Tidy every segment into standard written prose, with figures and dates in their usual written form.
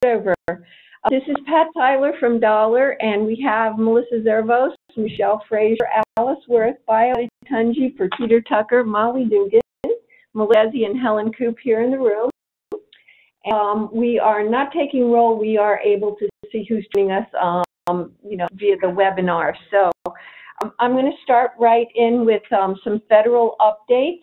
over. This is Pat Tyler from Dollar, and we have Melissa Zervos, Michelle Fraser, Alice Worth, Bio Tunji, Peter Tucker, Molly Dugan, Melissa, and Helen Coop here in the room. We are not taking roll. We are able to see who's joining us, via the webinar. So I'm going to start right in with some federal updates.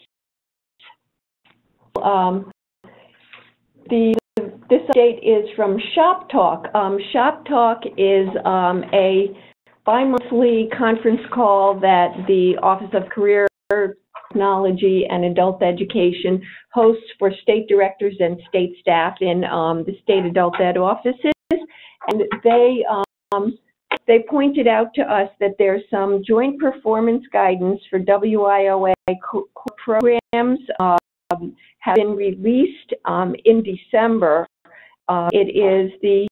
This update is from Shop Talk. Shop Talk is a bi-monthly conference call that the Office of Career Technology and Adult Education hosts for state directors and state staff in the state adult ed offices. And they pointed out to us that there's some joint performance guidance for WIOA programs have been released in December. It is the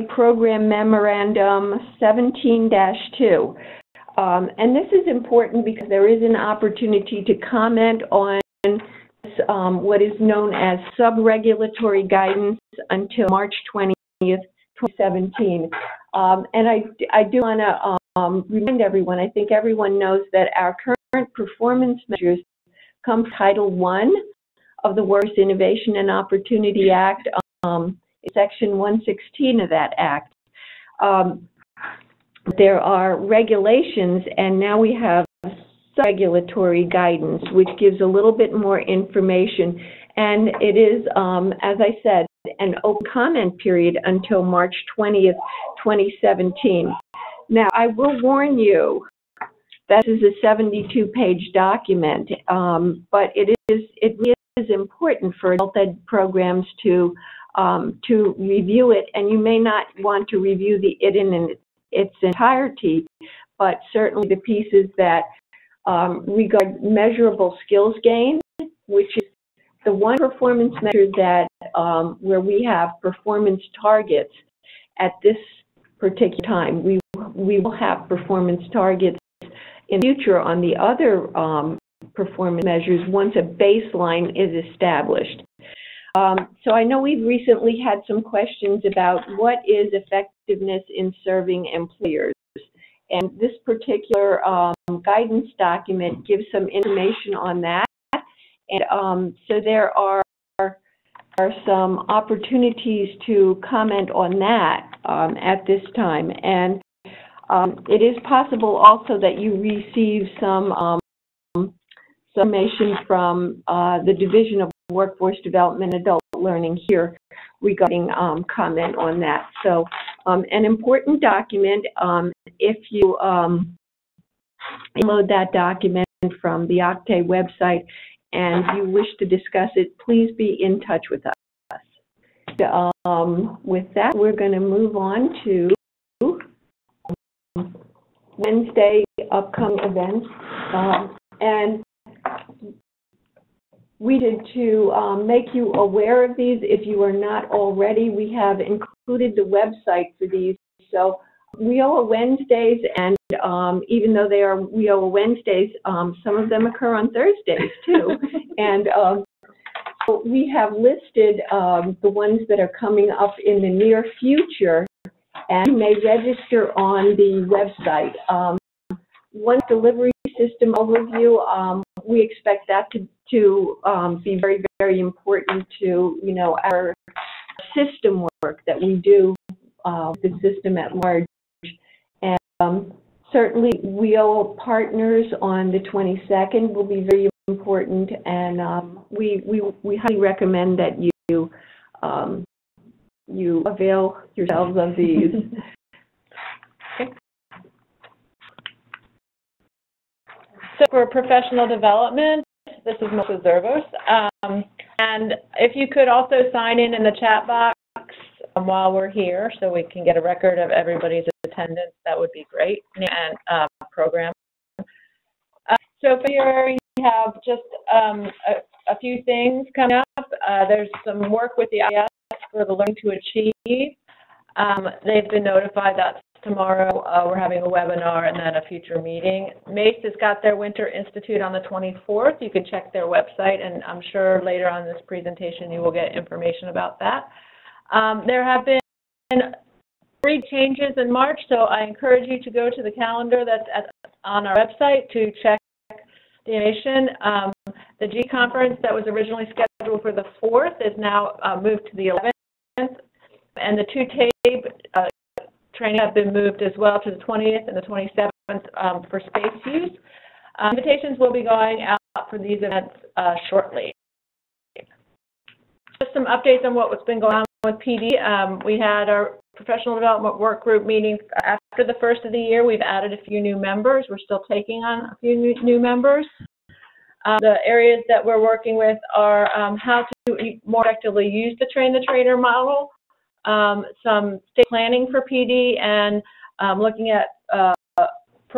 Program Memorandum 17-2. And this is important because there is an opportunity to comment on what is known as sub-regulatory guidance until March 20th, 2017. And I do want to remind everyone, I think everyone knows that our current performance measures come from Title I of the Workforce Innovation and Opportunity Act, Section 116 of that act. There are regulations, and now we have regulatory guidance, which gives a little bit more information. And it is, as I said, an open comment period until March 20th, 2017. Now, I will warn you that this is a 72-page document, but it is important for adult ed programs to review it, and you may not want to review it in its entirety, but certainly the pieces that regard measurable skills gain, which is the one performance measure that where we have performance targets at this particular time. We will have performance targets in the future on the other performance measures once a baseline is established. So I know we've recently had some questions about what is effectiveness in serving employers. And this particular guidance document gives some information on that. And so there are some opportunities to comment on that at this time. And it is possible also that you receive some information from the Division of Workforce Development and Adult Learning here regarding comment on that. So an important document, if you load that document from the Octave website and you wish to discuss it, please be in touch with us. With that, we're going to move on to Wednesday upcoming events. And we did to make you aware of these. If you are not already, we have included the website for these. So WIOA Wednesdays, and even though they are WIOA Wednesdays, some of them occur on Thursdays too. And so we have listed the ones that are coming up in the near future, and you may register on the website. One delivery system overview, we expect that to be very, very important to, our system work that we do, the system at large. And certainly WIOA partners on the 22nd will be very important, and we highly recommend that you avail yourselves of these. So for professional development, this is Melissa Zervos. And if you could also sign in the chat box while we're here so we can get a record of everybody's attendance, that would be great. And program. So for here, we have just a few things coming up. There's some work with the IS for the Learning to Achieve. They've been notified that tomorrow we're having a webinar and then a future meeting. MACE has got their Winter Institute on the 24th. You can check their website, and I'm sure later on in this presentation you will get information about that. There have been 3 changes in March, so I encourage you to go to the calendar that's on our website to check the information. The G conference that was originally scheduled for the 4th is now moved to the 11th, and the 2 TABE training have been moved as well to the 20th and the 27th for space use. Invitations will be going out for these events shortly. Just some updates on what's been going on with PD. We had our professional development work group meeting after the first of the year. We've added a few new members. We're still taking on a few new members. The areas that we're working with are how to more effectively use the train-the-trainer model, some state planning for PD, and looking at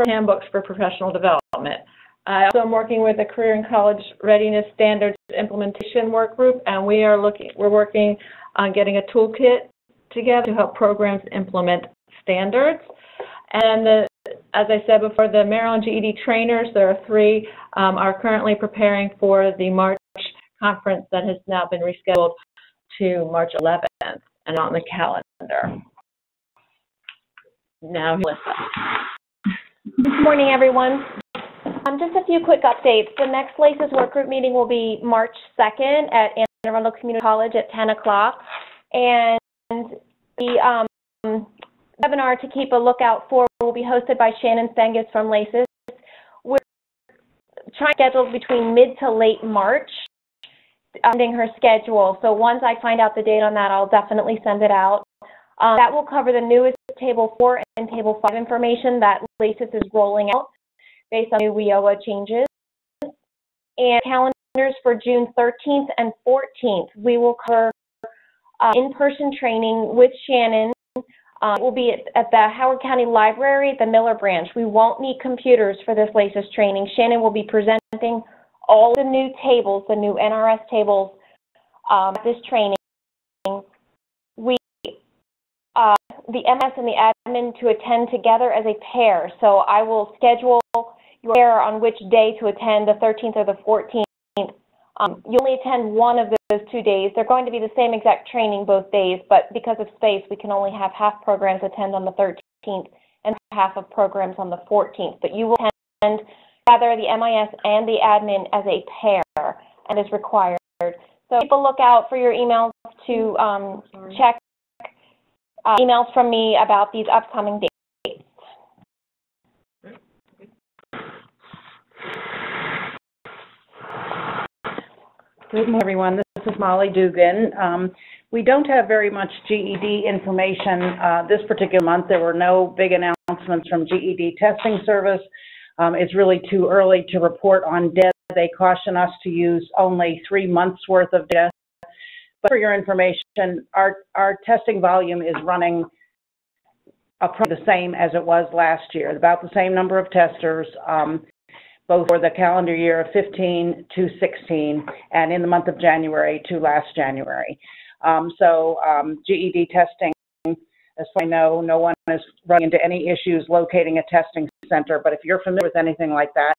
handbooks for professional development. I also am working with a career and college readiness standards implementation work group, and we're working on getting a toolkit together to help programs implement standards. And as I said before, the Maryland GED trainers, there are 3, are currently preparing for the March conference that has now been rescheduled to March 11th and on the calendar. Now, Melissa. Good morning, everyone. Just a few quick updates. The next LACES work group meeting will be March 2nd at Anne Arundel Community College at 10 o'clock. And the webinar to keep a lookout for will be hosted by Shannon Stengus from LACES. We're trying to schedule between mid to late March, ending her schedule. So once I find out the date on that, I'll definitely send it out. That will cover the newest Table 4 and Table 5 information that LACES is rolling out based on new WIOA changes. And calendars for June 13th and 14th, we will cover in-person training with Shannon. It will be at the Howard County Library at the Miller branch. We won't need computers for this LACES training. Shannon will be presenting all the new tables, the new NRS tables at this training. We the MS and the admin to attend together as a pair. So I will schedule your pair on which day to attend, the 13th or the 14th. You only attend one of those 2 days. They're going to be the same exact training both days, but because of space, we can only have half programs attend on the 13th and half of programs on the 14th. But you will attend rather the MIS and the admin as a pair, and is required. So keep a lookout for your emails to check emails from me about these upcoming dates. Good morning, everyone. This is Molly Dugan. We don't have very much GED information this particular month. There were no big announcements from GED testing service. It's really too early to report on data. They caution us to use only 3 months worth of data. But for your information, our testing volume is running approximately the same as it was last year, about the same number of testers, both for the calendar year of 15 to 16, and in the month of January to last January. GED testing, as far as I know, no one is running into any issues locating a testing center, but if you're familiar with anything like that,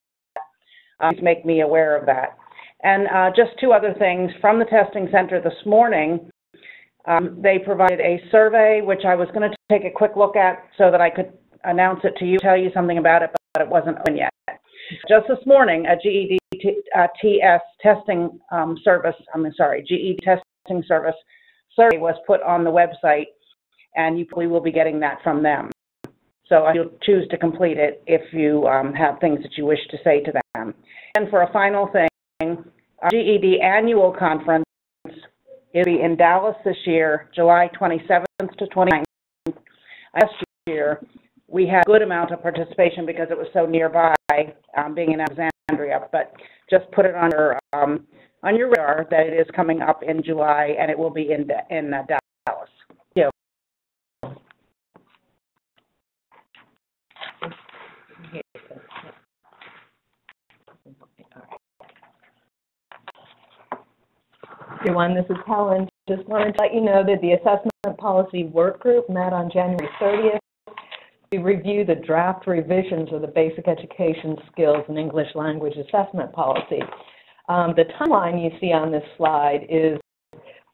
please make me aware of that. And just 2 other things. From the testing center this morning, they provided a survey, which I was going to take a quick look at so that I could announce it to you, tell you something about it, but it wasn't open yet. Just this morning, a GED testing service, GED testing service survey was put on the website, and you probably will be getting that from them. So you'll choose to complete it if you have things that you wish to say to them. And for a final thing, our GED annual conference will be in Dallas this year, July 27th to 29th. Last year, we had a good amount of participation because it was so nearby, being in Alexandria. But just put it on your radar that it is coming up in July, and it will be in Dallas. Thank you. Everyone, this is Helen. Just wanted to let you know that the Assessment Policy Work Group met on January 30th to review the draft revisions of the Basic Education Skills and English Language Assessment Policy. The timeline you see on this slide is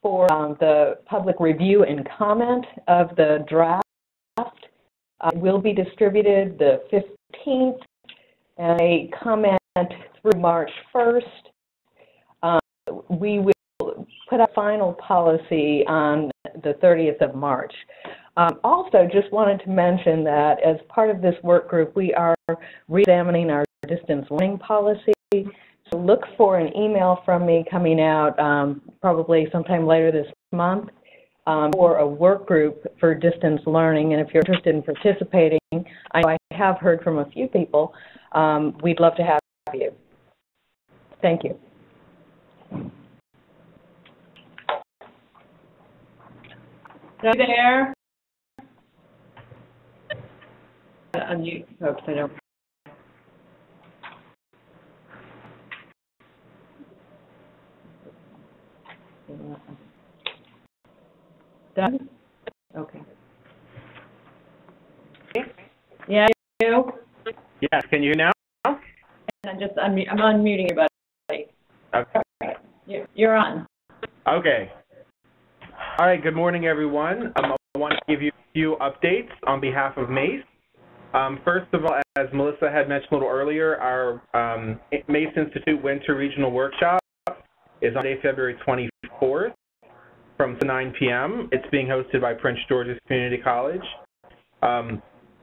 for the public review and comment of the draft. It will be distributed the 15th, and a comment through March 1st. We will put a final policy on the 30th of March. Also, just wanted to mention that as part of this work group, we are re-examining our distance learning policy. So look for an email from me coming out probably sometime later this month for a work group for distance learning. And if you're interested in participating, I know I have heard from a few people, we'd love to have you. Thank you. Are you there? Unmute folks, I don't. Done? Okay. Yeah, you? Yes, can you hear now? I'm unmuting everybody. Okay. You're on. Okay. All right, good morning, everyone. I want to give you a few updates on behalf of MACE. First of all, as Melissa had mentioned a little earlier, our MACE Institute Winter Regional Workshop is on February 24th from 9 p.m. It's being hosted by Prince George's Community College.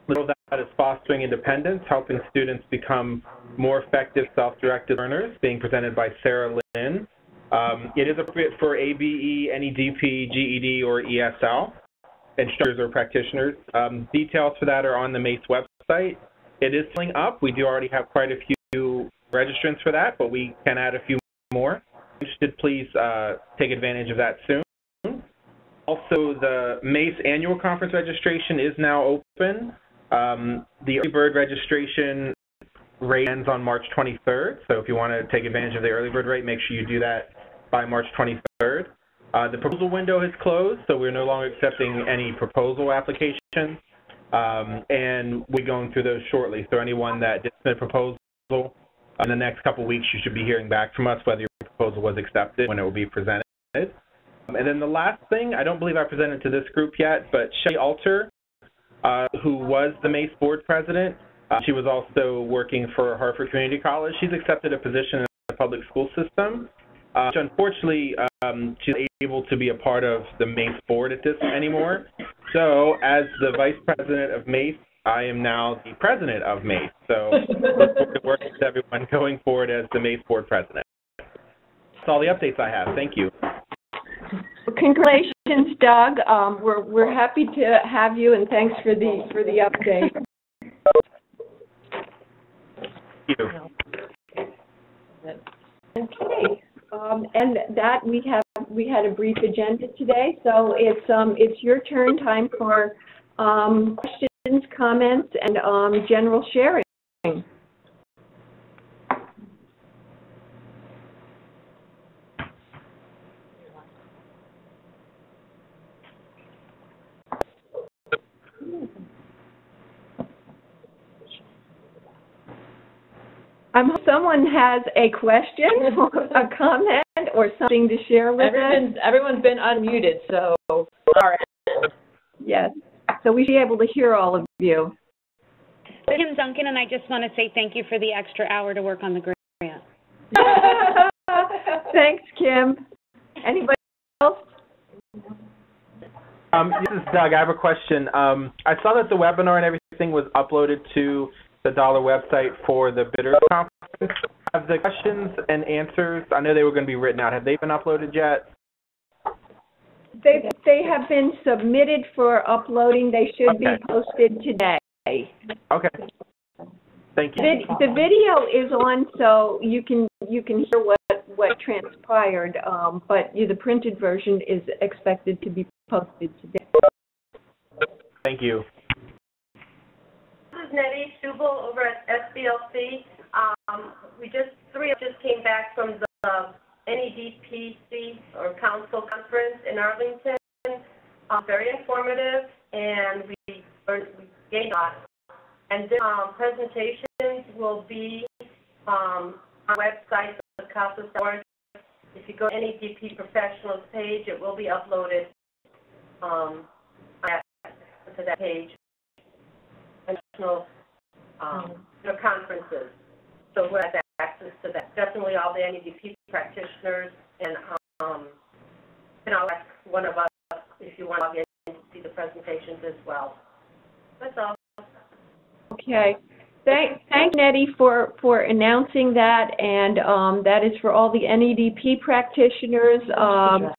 Little that is fostering independence, helping students become more effective self-directed learners, being presented by Sarah Lynn. It is appropriate for ABE, NEDP, GED, or ESL instructors or practitioners. Details for that are on the MACE website. It is filling up. We do already have quite a few registrants for that, but we can add a few more. If you're interested, please take advantage of that soon. Also, the MACE annual conference registration is now open. The early bird registration rate ends on March 23rd, so if you want to take advantage of the early bird rate, make sure you do that by March 23rd. The proposal window has closed, so we're no longer accepting any proposal applications, and we'll be going through those shortly. So anyone that did submit a proposal in the next couple of weeks, you should be hearing back from us whether your proposal was accepted when it will be presented. And then the last thing, I don't believe I presented to this group yet, but Shelly Alter, who was the MACE board president, she was also working for Hartford Community College. She's accepted a position in the public school system. Which unfortunately, she's not able to be a part of the MACE board at this anymore. So as the vice president of MACE, I am now the president of MACE. So look forward to working with everyone going forward as the MACE board president. That's all the updates I have. Thank you. Well, congratulations, Doug. We're happy to have you, and thanks for the update. Thank you. Okay. And that we had a brief agenda today, so it's your turn. Time for questions, comments, and general sharing. Someone has a question, a comment, or something to share with us. Everyone's been unmuted, so all right. Yes, so we should be able to hear all of you. Kim Duncan, and I just want to say thank you for the extra hour to work on the grant. Thanks, Kim. Anybody else? This is Doug. I have a question. I saw that the webinar and everything was uploaded to the Dollar website for the bidders conference. Have the questions and answers, I know they were going to be written out, have they been uploaded yet? They have been submitted for uploading. They should be posted today. Okay. Thank you. The video is on, so you can hear what transpired, but the printed version is expected to be posted today. Thank you. This is Nettie Subel over at SBLC. Three of us just came back from the NEDPC or Council Conference in Arlington. Very informative, and we gained a lot. And this presentations will be on our website, the CASA.org, if you go to NEDP Professionals page, it will be uploaded to that page. National conferences. So who has access to that? Definitely all the NEDP practitioners, and I'll ask one of us if you want to log in and see the presentations as well. That's all. Okay. Thank Nettie for announcing that, and that is for all the NEDP practitioners on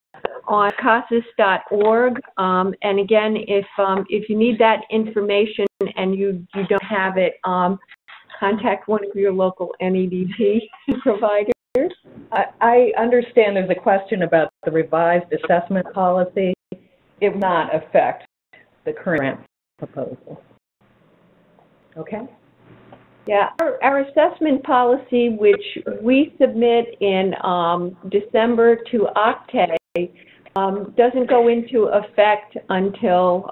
CASAS.org. And again, if you need that information and you don't have it, contact one of your local NEDP providers. I understand there's a question about the revised assessment policy. It will not affect the current proposal. Okay? Yeah, our assessment policy, which we submit in December to Octave, doesn't go into effect until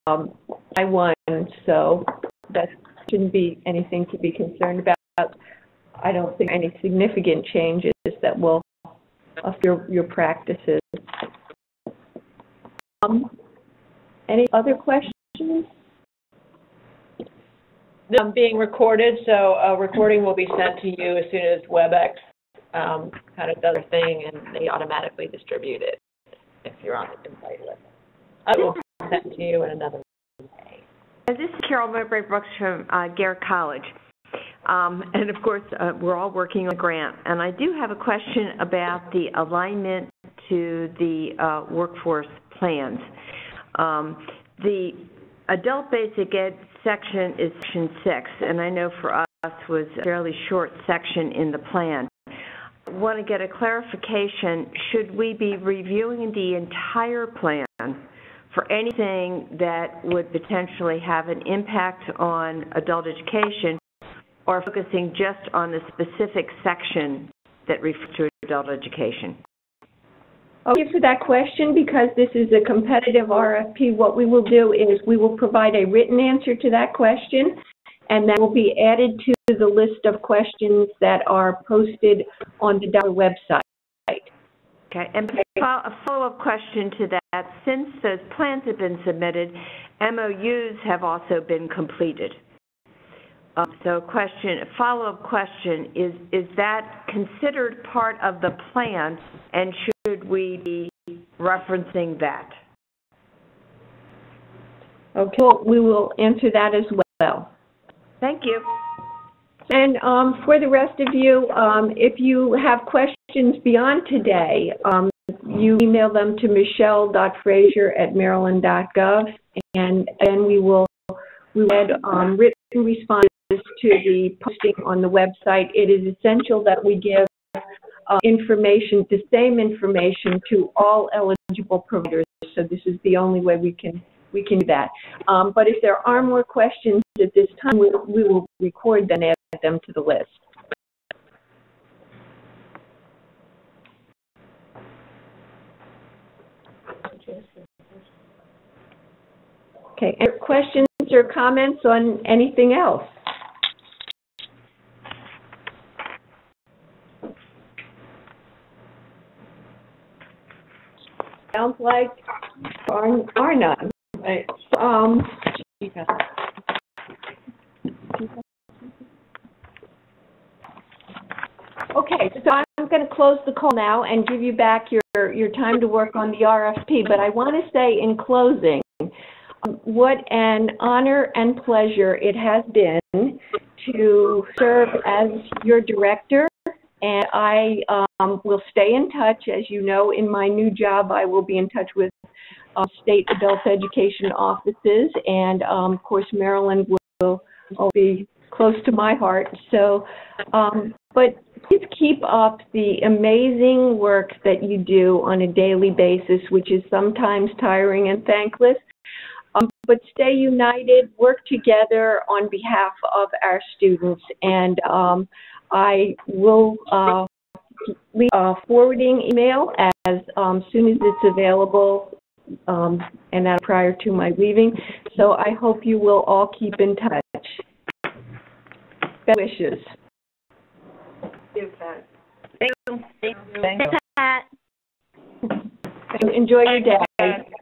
July 1, so that shouldn't be anything to be concerned about. I don't think any significant changes that will affect your practices. Any other questions? This is being recorded, so a recording will be sent to you as soon as WebEx kind of does their thing, and they automatically distribute it if you're on the invite list. It will be sent to you in another day. This is Carol Mowbray-Brooks from Garrett College. And of course, we're all working on a grant. And I do have a question about the alignment to the workforce plans. The Adult Basic Ed section is Section 6, and I know for us was a fairly short section in the plan. I want to get a clarification. Should we be reviewing the entire plan for anything that would potentially have an impact on adult education, or focusing just on the specific section that refers to adult education? Okay, for that question, because this is a competitive RFP, what we will do is we will provide a written answer to that question, and that will be added to the list of questions that are posted on the DARPA website. Okay, and a follow-up question to that. Since those plans have been submitted, MOUs have also been completed. So a follow-up question, is that considered part of the plan, and should we be referencing that? Okay, well, we will answer that as well. Thank you. And for the rest of you, if you have questions beyond today, you email them to michelle.frazier@maryland.gov, and we will add written responses to the posting on the website. It is essential that we give information, the same information, to all eligible providers. So this is the only way we can do that. But if there are more questions at this time, we will record them and add them to the list. Okay, any questions or comments on anything else? Sounds like are none. Right. Okay, so I'm going to close the call now and give you back your time to work on the RFP. But I want to say in closing, what an honor and pleasure it has been to serve as your director. And I will stay in touch. As you know, in my new job, I will be in touch with state adult education offices. And, of course, Maryland will be close to my heart. So, but please keep up the amazing work that you do on a daily basis, which is sometimes tiring and thankless. But stay united, work together on behalf of our students. And I will leave a forwarding email as soon as it's available, and that prior to my leaving. So I hope you will all keep in touch. Best wishes. Thank you. Thank you. Enjoy your day.